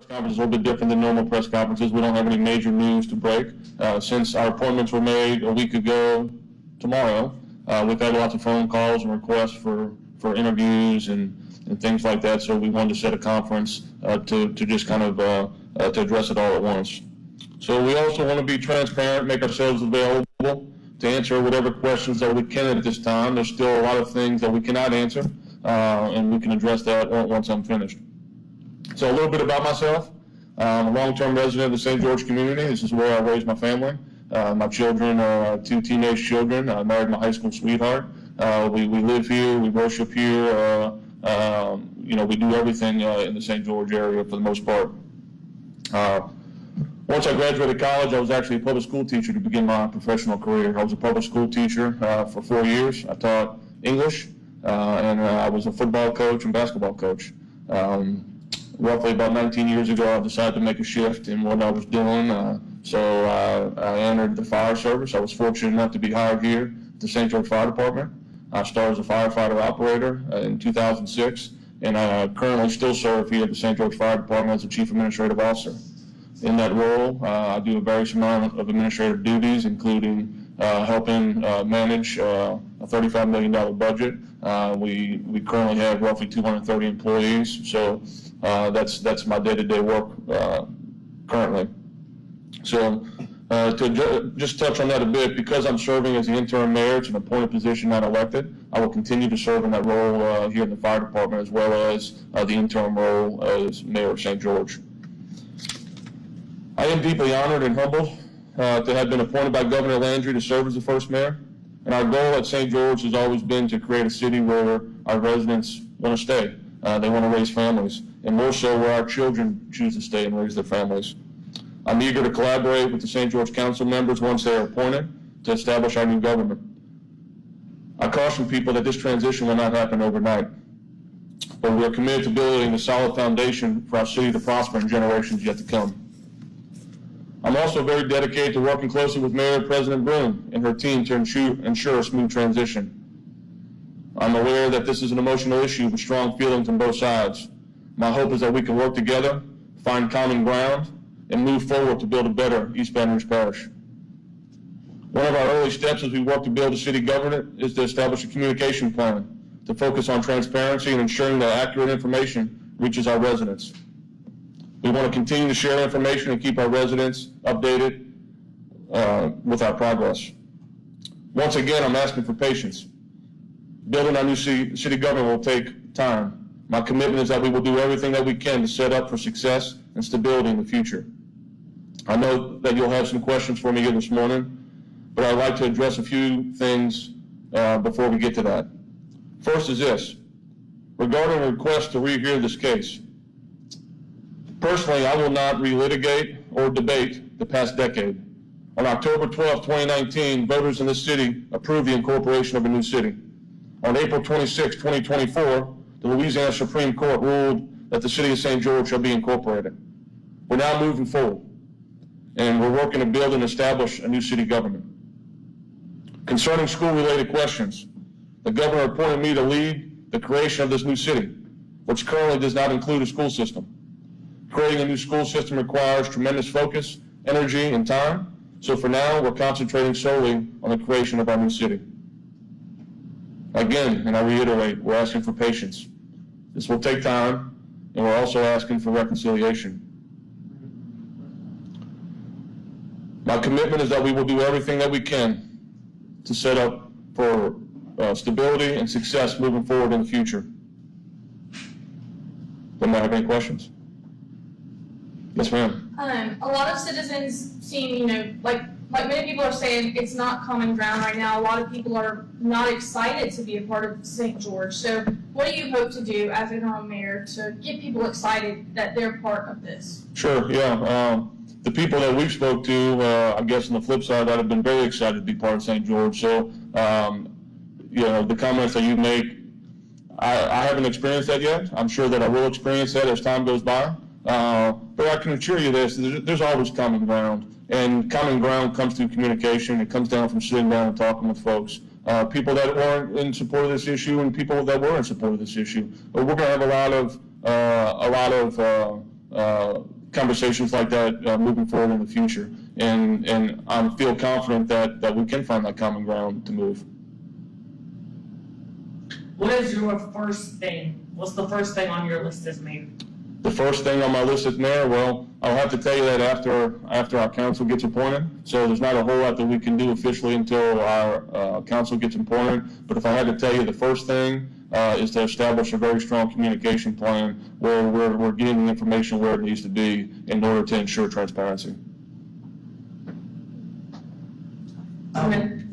Conference is a little bit different than normal press conferences. We don't have any major news to break. Since our appointments were made a week ago tomorrow, we've had lots of phone calls and requests for interviews and things like that, so we wanted to set a conference to just kind of to address it all at once. So we also want to be transparent, make ourselves available to answer whatever questions that we can at this time. There's still a lot of things that we cannot answer, and we can address that once I'm finished. So a little bit about myself. I'm a long-term resident of the St. George community. This is where I raised my family. My children are 2 teenage children. I married my high school sweetheart. We live here, we worship here. We do everything in the St. George area for the most part. Once I graduated college, I was actually a public school teacher to begin my professional career. I was a public school teacher for 4 years. I taught English, and I was a football coach and basketball coach. Roughly about 19 years ago, I decided to make a shift in what I was doing. So I entered the fire service. I was fortunate enough to be hired here at the St. George Fire Department. I started as a firefighter operator in 2006, and I currently still serve here at the St. George Fire Department as the Chief Administrative Officer. In that role, I do a various amount of administrative duties, including helping manage a $35 million budget. We currently have roughly 230 employees, so that's my day-to-day work currently. So to just touch on that a bit, because I'm serving as the interim mayor, it's an appointed position, not elected, I will continue to serve in that role here in the fire department, as well as the interim role as mayor of St. George. I am deeply honored and humbled to have been appointed by Governor Landry to serve as the first mayor. And our goal at St. George has always been to create a city where our residents want to stay. They want to raise families, and more so where our children choose to stay and raise their families. I'm eager to collaborate with the St. George Council members once they are appointed to establish our new government. I caution people that this transition will not happen overnight, but we are committed to building a solid foundation for our city to prosper in generations yet to come. I'm also very dedicated to working closely with Mayor President Bloom and her team to ensure a smooth transition. I'm aware that this is an emotional issue with strong feelings on both sides. My hope is that we can work together, find common ground, and move forward to build a better East Baton Rouge Parish. One of our early steps as we work to build a city government is to establish a communication plan to focus on transparency and ensuring that accurate information reaches our residents. We want to continue to share information and keep our residents updated with our progress. Once again, I'm asking for patience. Building our new city government will take time. My commitment is that we will do everything that we can to set up for success and stability in the future. I know that you'll have some questions for me here this morning, but I'd like to address a few things before we get to that. First is this: regarding a request to rehear this case. Personally, I will not relitigate or debate the past decade. On October 12, 2019, voters in this city approved the incorporation of a new city. On April 26, 2024, the Louisiana Supreme Court ruled that the city of St. George shall be incorporated. We're now moving forward, and we're working to build and establish a new city government. Concerning school-related questions, the governor appointed me to lead the creation of this new city, which currently does not include a school system. Creating a new school system requires tremendous focus, energy, and time, so for now, we're concentrating solely on the creation of our new city. Again, and I reiterate, we're asking for patience. This will take time, and we're also asking for reconciliation. My commitment is that we will do everything that we can to set up for stability and success moving forward in the future. Anyone have any questions? Yes, ma'am. A lot of citizens seem, like many people are saying, it's not common ground right now. A lot of people are not excited to be a part of St. George. So what do you hope to do as interim mayor to get people excited that they're part of this? Sure, yeah. The people that we've spoke to, I guess on the flip side, that have been very excited to be part of St. George. So, the comments that you make, I haven't experienced that yet. I'm sure that I will experience that as time goes by. But I can assure you this, there's always common ground. And common ground comes through communication. It comes down from sitting down and talking with folks. People that weren't in support of this issue and people that were in support of this issue. But we're going to have a lot of conversations like that moving forward in the future. And I feel confident that we can find that common ground to move. What is your first thing? What's the first thing on your list as mayor? The first thing on my list as mayor, well, I'll have to tell you that after our council gets appointed. So there's not a whole lot that we can do officially until our council gets appointed. But if I had to tell you, the first thing is to establish a very strong communication plan where we're getting the information where it needs to be in order to ensure transparency.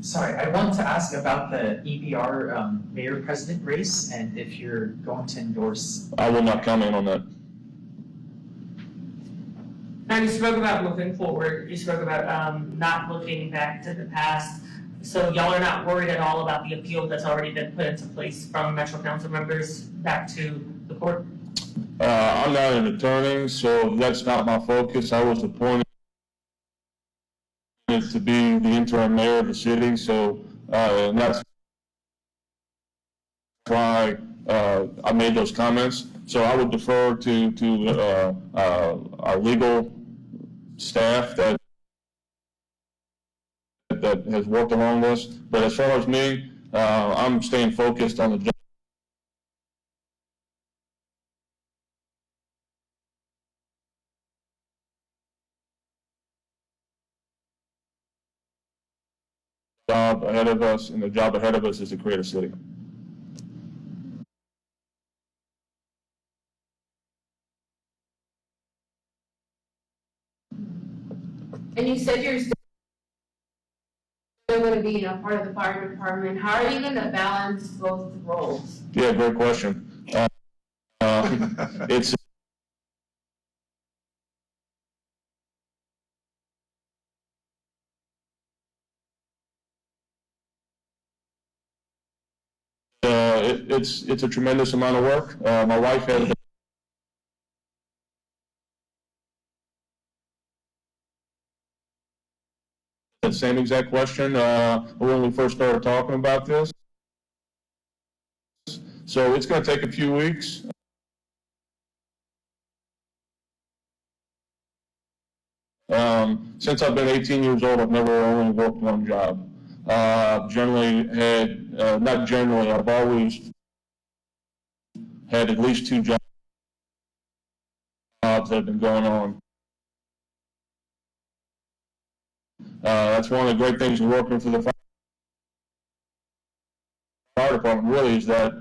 Sorry, I want to ask about the EBR mayor-president race and if you're going to endorse. I will not comment on that. Now, you spoke about moving forward. You spoke about not looking back to the past. So y'all are not worried at all about the appeal that's already been put into place from Metro Council members back to the court? I'm not an attorney, so that's not my focus. I was appointed to be the interim mayor of the city, so and that's why I made those comments. So I would defer to our legal staff that has worked along this. But as far as me, I'm staying focused on the job ahead of us, and the job ahead of us is to create a city. And you said you're still going to be part of the fire department. How are you going to balance both roles? Yeah, great question. It's it's a tremendous amount of work. My wife had the same exact question when we first started talking about this. So it's going to take a few weeks. Since I've been 18 years old, I've never only worked one job. Generally had, not generally, I've always had at least two jobs that have been going on. That's one of the great things of working for the fire department, really, is that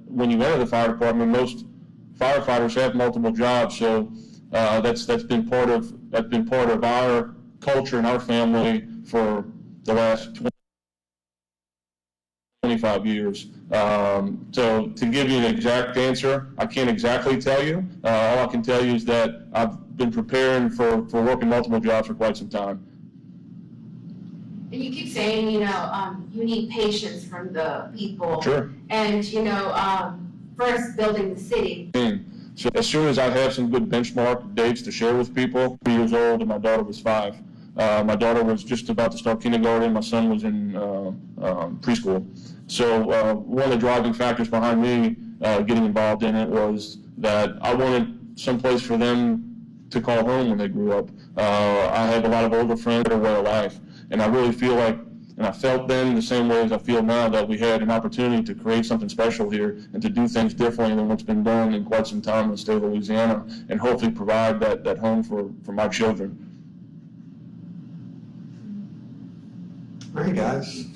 when you enter the fire department, most firefighters have multiple jobs, so that's been part of our culture and our family for the last 25 years. So to give you an exact answer, I can't exactly tell you. All I can tell you is that I've been preparing for working multiple jobs for quite some time. And you keep saying, you need patience from the people. Sure. And, first building the city. So as soon as I have some good benchmark dates to share with people, 3 years old and my daughter was 5. My daughter was just about to start kindergarten. My son was in preschool. So one of the driving factors behind me getting involved in it was that I wanted someplace for them to call home when they grew up. I have a lot of older friends that are way of life, and I really feel like, and I felt then the same way as I feel now, that we had an opportunity to create something special here and to do things differently than what's been done in quite some time in the state of Louisiana, and hopefully provide that home for my children. All right, guys.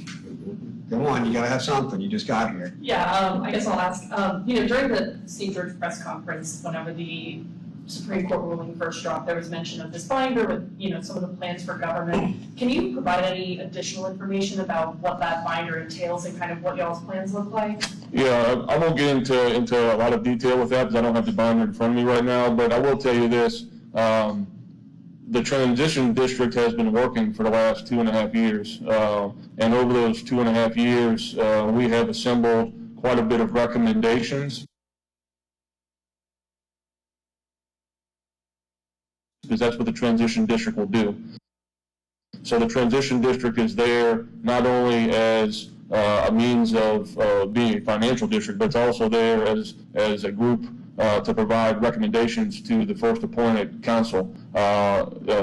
Come on, you gotta have something. You just got here. Yeah, I guess I'll ask, during the St. George press conference, whenever the Supreme Court ruling first dropped, there was mention of this binder with, some of the plans for government. Can you provide any additional information about what that binder entails and kind of what y'all's plans look like? Yeah, I won't get into a lot of detail with that because I don't have the binder in front of me right now, but I will tell you this. The transition district has been working for the last 2.5 years, and over those 2.5 years, we have assembled quite a bit of recommendations, because that's what the transition district will do. So the transition district is there not only as a means of being a financial district, but it's also there as a group to provide recommendations to the first appointed council,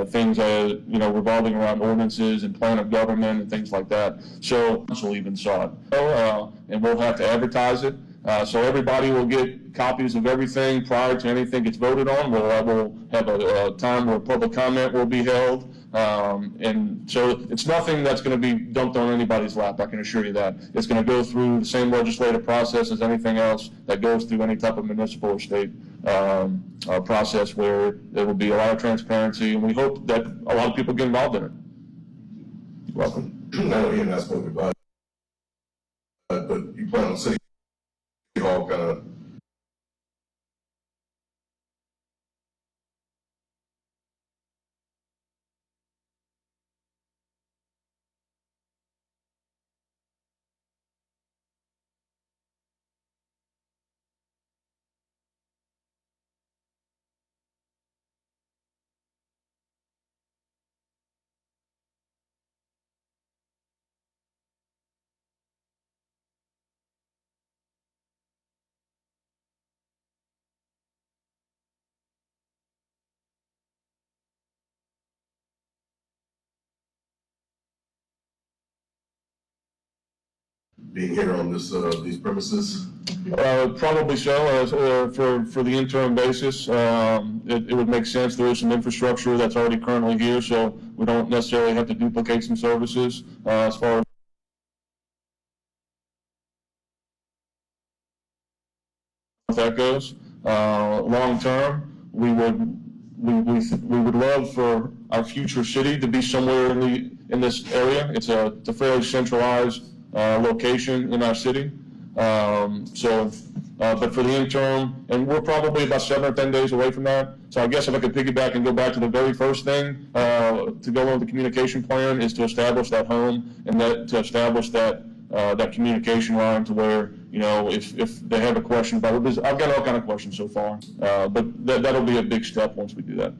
things revolving around ordinances and plan of government and things like that. So council even saw it, and we'll have to advertise it. So everybody will get copies of everything prior to anything gets voted on. We'll have a time where public comment will be held. And so it's nothing that's going to be dumped on anybody's lap, I can assure you that. It's going to go through the same legislative process as anything else that goes through any type of municipal or state process, where there will be a lot of transparency, and we hope that a lot of people get involved in it. You're welcome. I know you're not spoken about, but you plan on City Hall kind of being here on this these premises? Probably so, for the interim basis. It would make sense. There is some infrastructure that's already currently here, so we don't necessarily have to duplicate some services as far as that goes. Long term, we would love for our future city to be somewhere in this area. It's a fairly centralized location in our city. But for the interim, and we're probably about 7 or 10 days away from that. So I guess if I could piggyback and go back to the very first thing to go on the communication plan is to establish that home, and to establish that communication line to where, if they have a question about it, I've got all kind of questions so far, but that'll be a big step once we do that.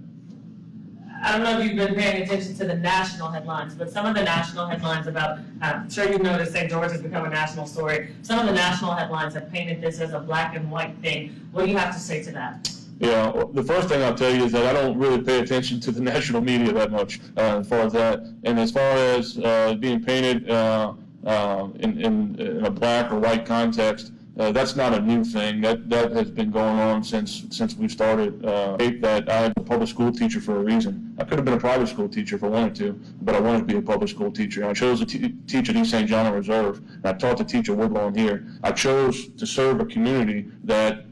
I don't know if you've been paying attention to the national headlines, but some of the national headlines about, I'm sure you've noticed St. George has become a national story. Some of the national headlines have painted this as a black and white thing. What do you have to say to that? Yeah, the first thing I'll tell you is that I don't really pay attention to the national media that much as far as that. And as far as being painted in a black or white context, that's not a new thing. That has been going on since we started. That I am a public school teacher for a reason. I could have been a private school teacher if I wanted to, but I wanted to be a public school teacher. I chose to teach at East St. John and Reserve, and I taught to teach at Woodlawn here. I chose to serve a community that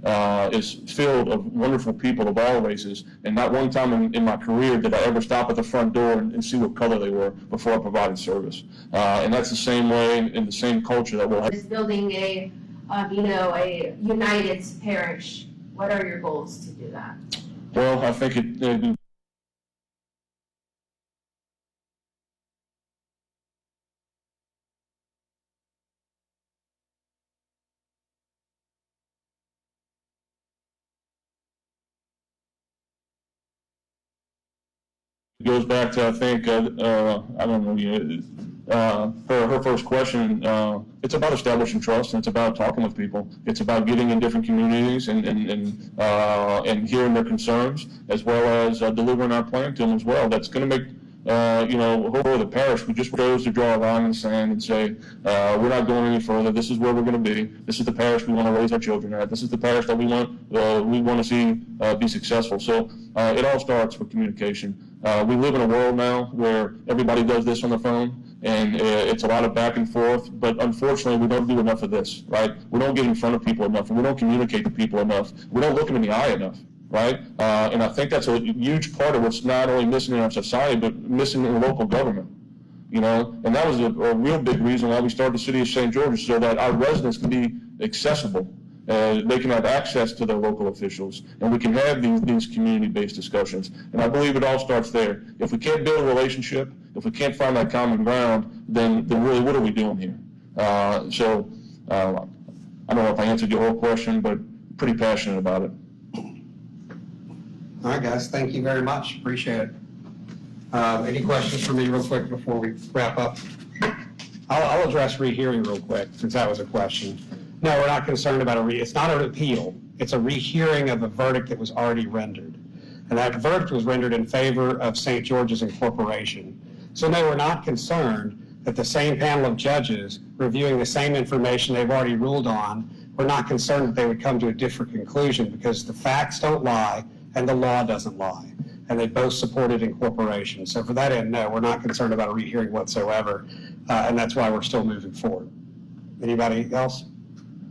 is filled of wonderful people of all races, and not one time in my career did I ever stop at the front door and see what color they were before I provided service. And that's the same way in the same culture that we'll have. Is building a united parish. What are your goals to do that? Well, I think it goes back to, I think, I don't know, for her first question, it's about establishing trust, and it's about talking with people. It's about getting in different communities and hearing their concerns, as well as delivering our plan to them as well. That's going to make, hopefully the parish, we just chose to draw a line in the sand and say, we're not going any further. This is where we're going to be. This is the parish we want to raise our children at. This is the parish that we want to see be successful. So it all starts with communication. We live in a world now where everybody does this on the phone, and it's a lot of back and forth, but unfortunately we don't do enough of this, right? We don't get in front of people enough, and we don't communicate to people enough. We don't look them in the eye enough, right? And I think that's a huge part of what's not only missing in our society, but missing in local government, and that was a real big reason why we started the City of St. George, so that our residents can be accessible. They can have access to their local officials, and we can have these community-based discussions. And I believe it all starts there. If we can't build a relationship, if we can't find that common ground, then really what are we doing here? I don't know if I answered your whole question, but pretty passionate about it. All right, guys, thank you very much, appreciate it. Any questions for me real quick before we wrap up? I'll address rehearing real quick, since that was a question. No, we're not concerned about it's not an appeal. It's a rehearing of a verdict that was already rendered. And that verdict was rendered in favor of St. George's Incorporation. So no, we're not concerned that the same panel of judges reviewing the same information they've already ruled on, we're not concerned that they would come to a different conclusion, because the facts don't lie and the law doesn't lie. And they both supported incorporation. So for that end, no, we're not concerned about a rehearing whatsoever. And that's why we're still moving forward. Anybody else?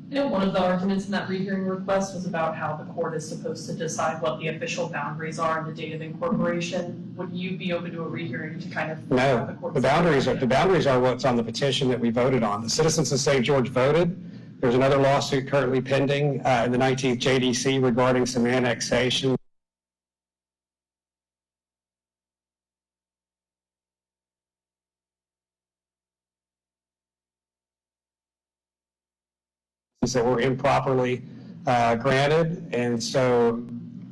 You know, one of the arguments in that rehearing request was about how the court is supposed to decide what the official boundaries are on the date of incorporation. Would you be open to a rehearing to kind of? No, the boundaries are what's on the petition that we voted on. The citizens of St. George voted. There's another lawsuit currently pending in the 19th JDC regarding some annexation. That were improperly granted, and so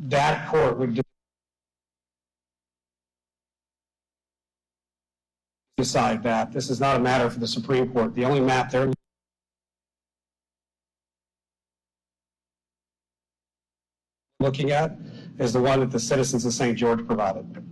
that court would decide that. This is not a matter for the Supreme Court. The only map they're looking at is the one that the citizens of St. George provided.